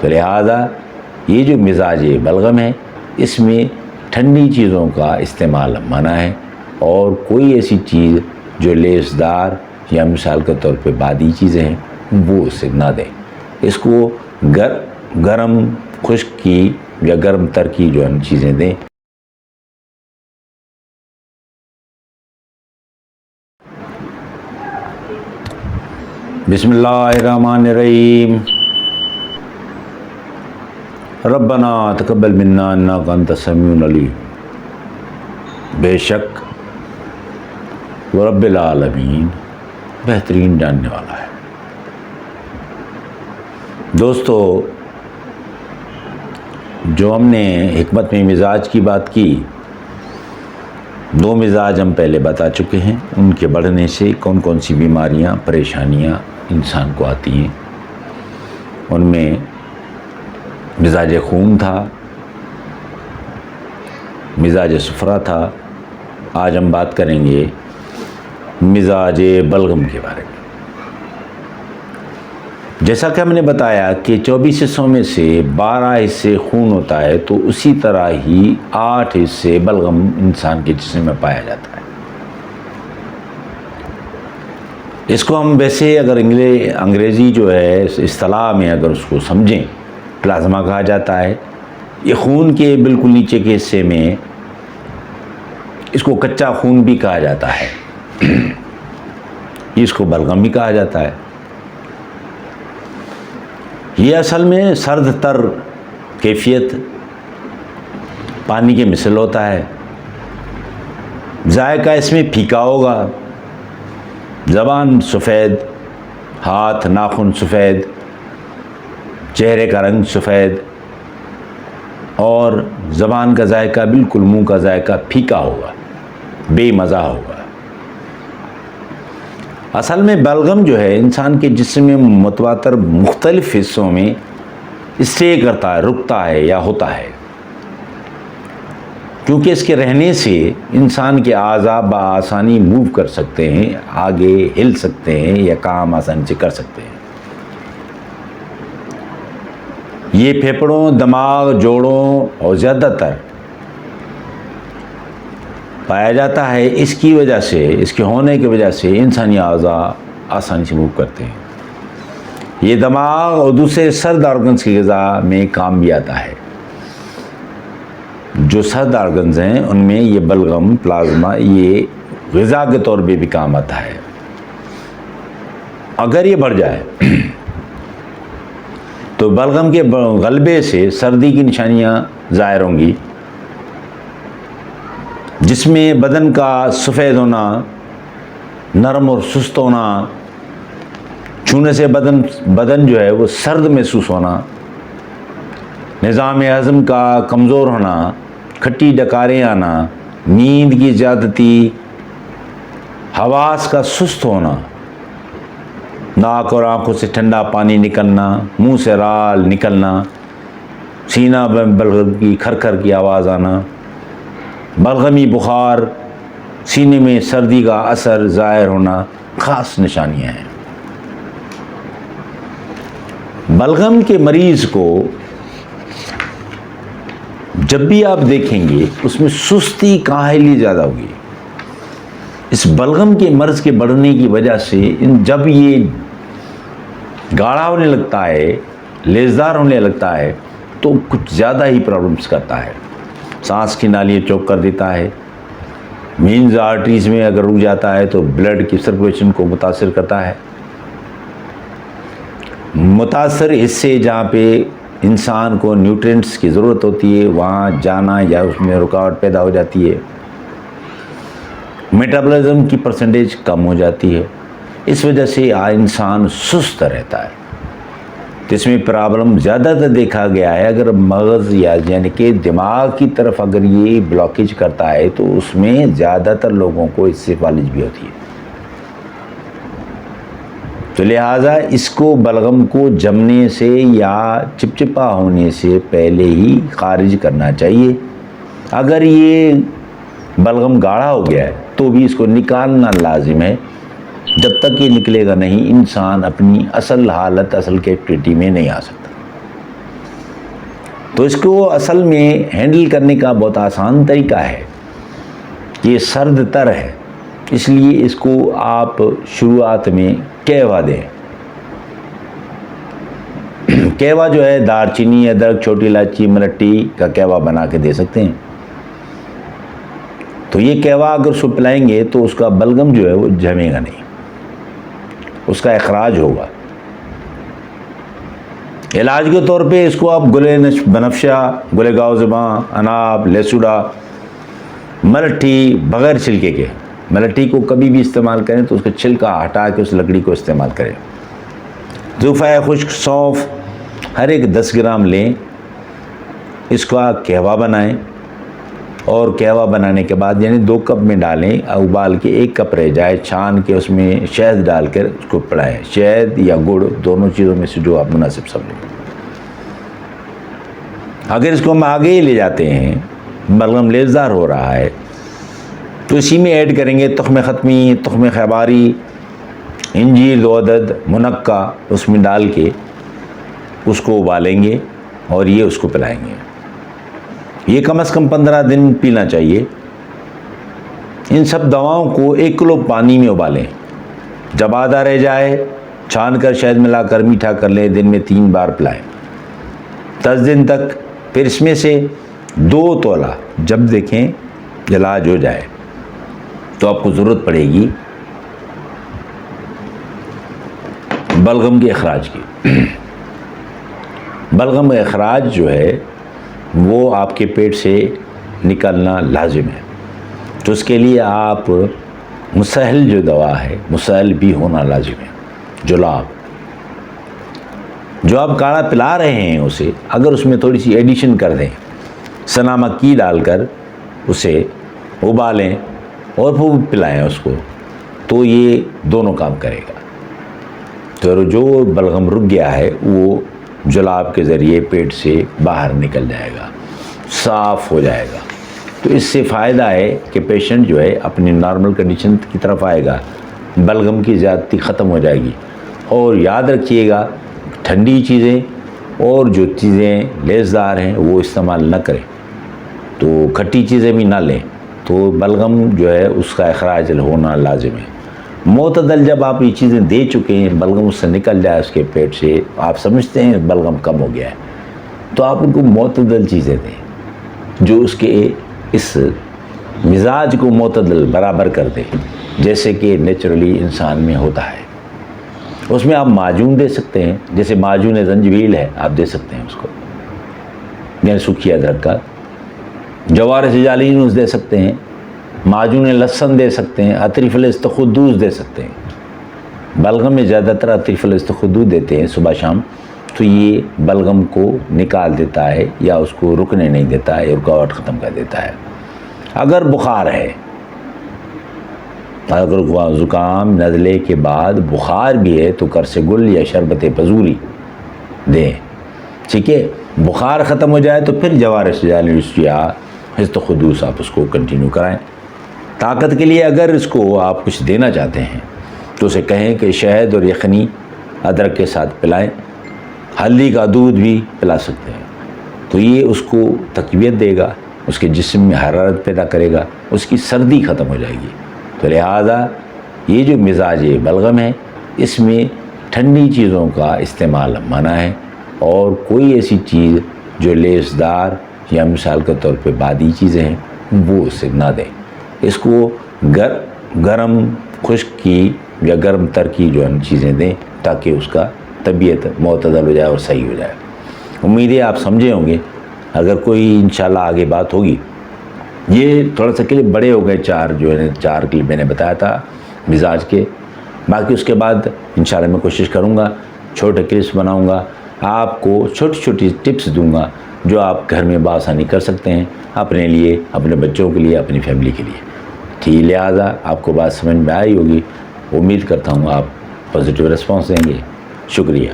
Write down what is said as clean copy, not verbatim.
تو لہٰذا یہ جو مزاج بلغم ہے اس میں ٹھنڈی چیزوں کا استعمال منع ہے، اور کوئی ایسی چیز جو لیسدار یا مثال کے طور پہ بادی چیزیں ہیں وہ اسے نہ دیں۔ اس کو گرم خشک کی یا گرم تر کی جو ہم چیزیں دیں۔ بسم اللہ الرحمن الرحیم۔ ربنا تقبل منا انک انت السمیع العلیم۔ بے شک وہ رب العالمین بہترین جاننے والا ہے۔ دوستو، جو ہم نے حکمت میں مزاج کی بات کی، دو مزاج ہم پہلے بتا چکے ہیں، ان کے بڑھنے سے کون کون سی بیماریاں پریشانیاں انسان کو آتی ہیں۔ ان میں مزاج خون تھا، مزاج صفرا تھا۔ آج ہم بات کریں گے مزاج بلغم کے بارے میں۔ جیسا کہ ہم نے بتایا کہ 24 حصوں میں سے 12 حصے خون ہوتا ہے، تو اسی طرح ہی 8 حصے بلغم انسان کے جسم میں پایا جاتا ہے۔ اس کو ہم ویسے اگر انگریزی جو ہے اصطلاح میں اگر اس کو سمجھیں، پلازما کہا جاتا ہے۔ یہ خون کے بالکل نیچے کے حصے میں اس کو کچا خون بھی کہا جاتا ہے، اس کو بلغم بھی کہا جاتا ہے۔ یہ اصل میں سرد تر کیفیت پانی کے مثل ہوتا ہے۔ ذائقہ اس میں پھیکا ہوگا، زبان سفید، ہاتھ ناخن سفید، چہرے کا رنگ سفید، اور زبان کا ذائقہ بالکل منہ کا ذائقہ پھیکا ہوگا، بے مزہ ہوگا۔ اصل میں بلغم جو ہے انسان کے جسم میں متواتر مختلف حصوں میں اسٹے کرتا ہے، رکتا ہے یا ہوتا ہے، کیونکہ اس کے رہنے سے انسان کے اعضاء بآسانی موو کر سکتے ہیں، آگے ہل سکتے ہیں یا کام آسانی سے کر سکتے ہیں۔ یہ پھیپھڑوں، دماغ، جوڑوں اور زیادہ تر پایا جاتا ہے۔ اس کی وجہ سے، اس کے ہونے کی وجہ سے انسانی اعضاء آسانی سے موو کرتے ہیں۔ یہ دماغ اور دوسرے سرد آرگنز کی غذا میں کام بھی آتا ہے۔ جو سرد آرگنز ہیں ان میں یہ بلغم، پلازما، یہ غذا کے طور پہ بھی کام آتا ہے۔ اگر یہ بڑھ جائے تو بلغم کے غلبے سے سردی کی نشانیاں ظاہر ہوں گی، جس میں بدن کا سفید ہونا، نرم اور سست ہونا، چھونے سے بدن جو ہے وہ سرد محسوس ہونا، نظام ہضم کا کمزور ہونا، کھٹی ڈکاریں آنا، نیند کی زیادتی، حواس کا سست ہونا، ناک اور آنکھوں سے ٹھنڈا پانی نکلنا، منہ سے رال نکلنا، سینہ میں بلغم کی کھر کی آواز آنا، بلغمی بخار، سینے میں سردی کا اثر ظاہر ہونا خاص نشانیاں ہیں۔ بلغم کے مریض کو جب بھی آپ دیکھیں گے اس میں سستی، کاہلی زیادہ ہوگی۔ اس بلغم کے مرض کے بڑھنے کی وجہ سے جب یہ گاڑھا ہونے لگتا ہے، لیسدار ہونے لگتا ہے، تو کچھ زیادہ ہی پرابلمس کرتا ہے۔ سانس کی نالیاں چوک کر دیتا ہے، مینز آرٹریز میں اگر رک جاتا ہے تو بلڈ کی سرکولیشن کو متاثر کرتا ہے۔ متاثر حصے جہاں پہ انسان کو نیوٹرینٹس کی ضرورت ہوتی ہے وہاں جانا یا اس میں رکاوٹ پیدا ہو جاتی ہے، میٹابولزم کی پرسنٹیج کم ہو جاتی ہے۔ اس وجہ سے انسان سست رہتا ہے۔ تو اس میں پرابلم زیادہ تر دیکھا گیا ہے اگر مغز یعنی کہ دماغ کی طرف اگر یہ بلاکیج کرتا ہے تو اس میں زیادہ تر لوگوں کو اس سے فالج بھی ہوتی ہے۔ تو لہٰذا اس کو بلغم کو جمنے سے یا چپچپا ہونے سے پہلے ہی خارج کرنا چاہیے۔ اگر یہ بلغم گاڑھا ہو گیا ہے تو بھی اس کو نکالنا لازم ہے۔ جب تک یہ نکلے گا نہیں انسان اپنی اصل حالت، اصل کیپیسٹی میں نہیں آ سکتا۔ تو اس کو اصل میں ہینڈل کرنے کا بہت آسان طریقہ ہے. یہ سرد تر ہے، اس لیے اس کو آپ شروعات میں کہوا دیں. کہوا جو ہے دار چینی، ادرک، چھوٹی الائچی، ملٹی کا کہوا بنا کے دے سکتے ہیں. تو یہ کہوا اگر اس کو پلائیں گے تو اس کا بلغم جو ہے وہ جمے گا نہیں، اس کا اخراج ہوگا. علاج کے طور پہ اس کو آپ گلے بنفشہ، گلے گاؤ زباں، اناب، لیسوڈا، ملٹھی بغیر چھلکے کے، ملٹھی کو کبھی بھی استعمال کریں تو اس کا چھلکا ہٹا کے اس لکڑی کو استعمال کریں. زوفہ خشک، سونف ہر ایک 10 گرام لیں، اس کا کہوا بنائیں، اور کہوا بنانے کے بعد یعنی 2 کپ میں ڈالیں، ابال کے 1 کپ رہ جائے، چھان کے اس میں شہد ڈال کر اس کو پڑائیں. شہد یا گڑ دونوں چیزوں میں سے جو آپ مناسب سمجھیں. اگر اس کو ہم آگے ہی لے جاتے ہیں، بلغم لیزدار ہو رہا ہے، تو اسی میں ایڈ کریں گے تخم ختمی، تخم خیباری، انجیر 2 عدد، منقع اس میں ڈال کے اس کو ابالیں گے اور یہ اس کو پلائیں گے. یہ کم از کم 15 دن پینا چاہیے. ان سب دواؤں کو 1 کلو پانی میں ابالیں، جب آدھا رہ جائے چھان کر شہد ملا کر میٹھا کر لیں، دن میں 3 بار پلائیں 10 دن تک. پھر اس میں سے 2 تولہ جب دیکھیں علاج ہو جائے تو آپ کو ضرورت پڑے گی بلغم کے اخراج کی. بلغم اخراج جو ہے وہ آپ کے پیٹ سے نکلنا لازم ہے. تو اس کے لیے آپ مسہل جو دوا ہے، مسہل بھی ہونا لازم ہے. جلاب جو آپ کاڑھا پلا رہے ہیں اسے اگر اس میں تھوڑی سی ایڈیشن کر دیں، سنا مکی ڈال کر اسے ابالیں اور پھر پلائیں اس کو، تو یہ دونوں کام کرے گا. تو جو بلغم رک گیا ہے وہ جلاب کے ذریعے پیٹ سے باہر نکل جائے گا، صاف ہو جائے گا. تو اس سے فائدہ ہے کہ پیشنٹ جو ہے اپنی نارمل کنڈیشن کی طرف آئے گا، بلغم کی زیادتی ختم ہو جائے گی. اور یاد رکھیے گا ٹھنڈی چیزیں اور جو چیزیں لیزدار ہیں وہ استعمال نہ کریں. تو کھٹی چیزیں بھی نہ لیں، تو بلغم جو ہے اس کا اخراج ہونا لازم ہے. معتدل جب آپ یہ چیزیں دے چکے ہیں، بلغم اس سے نکل جائے اس کے پیٹ سے، آپ سمجھتے ہیں بلغم کم ہو گیا ہے، تو آپ ان کو معتدل چیزیں دیں جو اس کے اس مزاج کو معتدل برابر کر دیں، جیسے کہ نیچرلی انسان میں ہوتا ہے. اس میں آپ معجون دے سکتے ہیں، جیسے معجون زنجبیل ہے آپ دے سکتے ہیں اس کو، یعنی سوکھی ادرک کا. جوار سجالینوس دے سکتے ہیں، معجون لہسن دے سکتے ہیں، عطری فلز خدوس دے سکتے ہیں. بلغم میں زیادہ تر عطری فلز خدوس دیتے ہیں صبح شام، تو یہ بلغم کو نکال دیتا ہے یا اس کو رکنے نہیں دیتا ہے، رکاوٹ ختم کر دیتا ہے. اگر بخار ہے، اگر زکام نزلے کے بعد بخار بھی ہے تو کرسے گل یا شربت پزوری دیں. ٹھیک ہے، بخار ختم ہو جائے تو پھر جوار سجالینوس یا حزت خدوس آپ اس کو کنٹینیو کرائیں. طاقت کے لیے اگر اس کو آپ کچھ دینا چاہتے ہیں تو اسے کہیں کہ شہد اور یخنی ادرک کے ساتھ پلائیں. ہلدی کا دودھ بھی پلا سکتے ہیں، تو یہ اس کو تقویت دے گا، اس کے جسم میں حرارت پیدا کرے گا، اس کی سردی ختم ہو جائے گی. تو لہٰذا یہ جو مزاج بلغم ہے اس میں ٹھنڈی چیزوں کا استعمال منع ہے، اور کوئی ایسی چیز جو لیسدار یا مثال کے طور پہ بادی چیزیں ہیں وہ اسے نہ دیں. اس کو گرم خشک کی یا گرم تر کی جو چیزیں دیں تاکہ اس کا طبیعت معتدل ہو جائے اور صحیح ہو جائے. امید ہے آپ سمجھے ہوں گے. اگر کوئی انشاءاللہ آگے بات ہوگی، یہ تھوڑا سا کلپ بڑے ہو گئے، 4 کلپ میں نے بتایا تھا مزاج کے. باقی اس کے بعد انشاءاللہ میں کوشش کروں گا چھوٹے کلپس بناؤں گا، آپ کو چھوٹی چھوٹی ٹپس دوں گا جو آپ گھر میں بآسانی کر سکتے ہیں اپنے لیے، اپنے بچوں کے لیے، اپنی فیملی کے لیے. ٹھیک، لہٰذا آپ کو بات سمجھ میں آئی ہوگی. امید کرتا ہوں آپ پازیٹیو ریسپانس دیں گے. شکریہ.